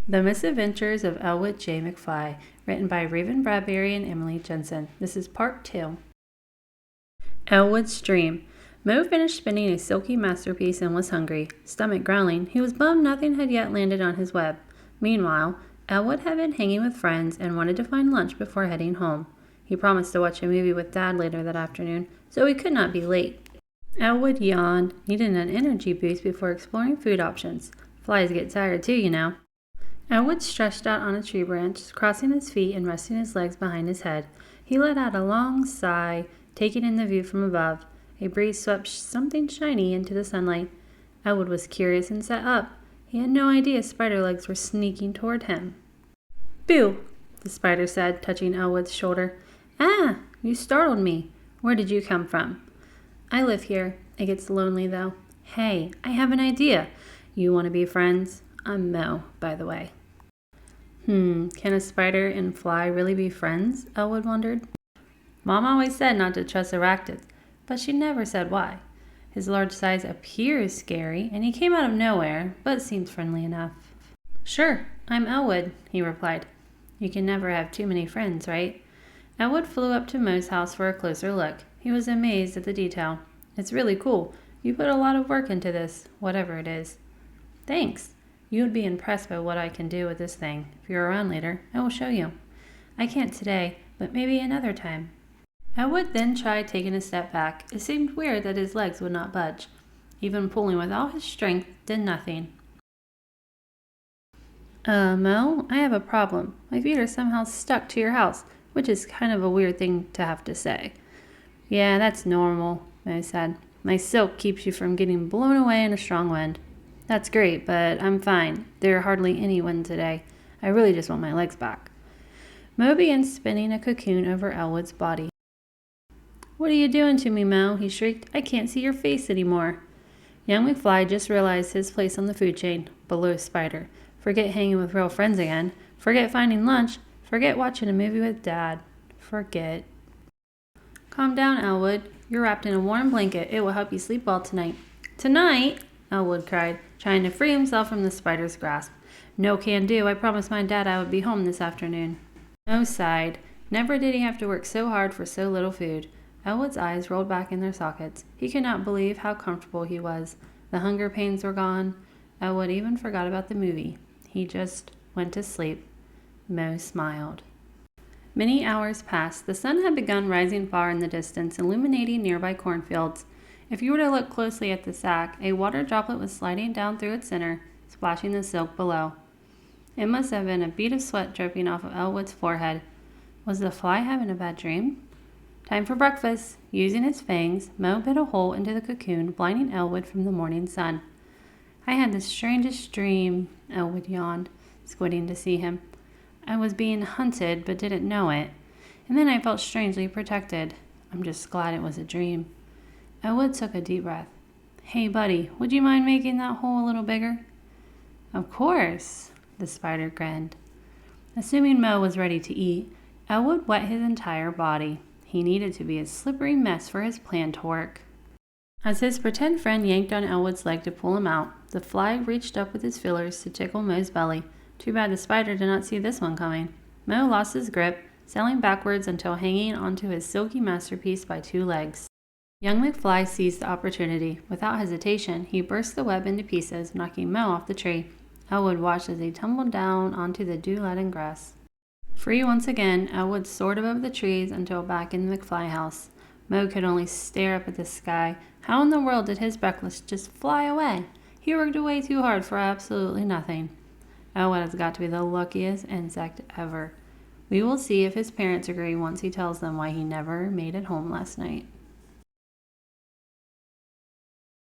The Misadventures of Elwood J. McFly, written by Bradbury and Emmy Jannsen. This is part 2. Elwood's Dream. Mo finished spinning a silky masterpiece and was hungry. Stomach growling, he was bummed nothing had yet landed on his web. Meanwhile, Elwood had been hanging with friends and wanted to find lunch before heading home. He promised to watch a movie with Dad later that afternoon, so he could not be late. Elwood yawned, needed an energy boost before exploring food options. Flies get tired too, you know. Elwood stretched out on a tree branch, crossing his feet and resting his legs behind his head. He let out a long sigh, taking in the view from above. A breeze swept something shiny into the sunlight. Elwood was curious and sat up. He had no idea spider legs were sneaking toward him. "Boo!" the spider said, touching Elwood's shoulder. "Ah, you startled me. Where did you come from?" "I live here. It gets lonely, though. Hey, I have an idea. You want to be friends? I'm Mo, by the way." Can a spider and fly really be friends? Elwood wondered. Mom always said not to trust arachnids, but she never said why. His large size appears scary, and he came out of nowhere, but seems friendly enough. "Sure, I'm Elwood," he replied. "You can never have too many friends, right?" Elwood flew up to Mo's house for a closer look. He was amazed at the detail. "It's really cool. You put a lot of work into this, whatever it is." "Thanks. You would be impressed by what I can do with this thing. If you're around later, I will show you." "I can't today, but maybe another time." Elwood then tried taking a step back. It seemed weird that his legs would not budge. Even pulling with all his strength did nothing. Mo, I have a problem. My feet are somehow stuck to your house, which is kind of a weird thing to have to say." "Yeah, that's normal," Mo said. "My silk keeps you from getting blown away in a strong wind." "That's great, but I'm fine. There are hardly any wind today. I really just want my legs back." Mo began spinning a cocoon over Elwood's body. "What are you doing to me, Mo?" he shrieked. "I can't see your face anymore." Young McFly just realized his place on the food chain, below Spider. Forget hanging with real friends again. Forget finding lunch. Forget watching a movie with Dad. Forget. "Calm down, Elwood. You're wrapped in a warm blanket. It will help you sleep well tonight." "Tonight?" Elwood cried, trying to free himself from the spider's grasp. "No can do. I promised my dad I would be home this afternoon." Mo sighed. Never did he have to work so hard for so little food. Elwood's eyes rolled back in their sockets. He could not believe how comfortable he was. The hunger pains were gone. Elwood even forgot about the movie. He just went to sleep. Mo smiled. Many hours passed. The sun had begun rising far in the distance, illuminating nearby cornfields. If you were to look closely at the sack, a water droplet was sliding down through its center, splashing the silk below. It must have been a bead of sweat dripping off of Elwood's forehead. Was the fly having a bad dream? Time for breakfast. Using his fangs, Mo bit a hole into the cocoon, blinding Elwood from the morning sun. "I had the strangest dream," Elwood yawned, squinting to see him. "I was being hunted, but didn't know it. And then I felt strangely protected. I'm just glad it was a dream." Elwood took a deep breath. "Hey, buddy, would you mind making that hole a little bigger?" "Of course," the spider grinned. Assuming Mo was ready to eat, Elwood wet his entire body. He needed to be a slippery mess for his plan to work. As his pretend friend yanked on Elwood's leg to pull him out, the fly reached up with his feelers to tickle Mo's belly. Too bad the spider did not see this one coming. Mo lost his grip, sailing backwards until hanging onto his silky masterpiece by two legs. Young McFly seized the opportunity. Without hesitation, he burst the web into pieces, knocking Mo off the tree. Elwood watched as he tumbled down onto the dew-laden grass. Free once again, Elwood soared above the trees until back in the McFly house. Mo could only stare up at the sky. How in the world did his breakfast just fly away? He worked way too hard for absolutely nothing. Elwood has got to be the luckiest insect ever. We will see if his parents agree once he tells them why he never made it home last night.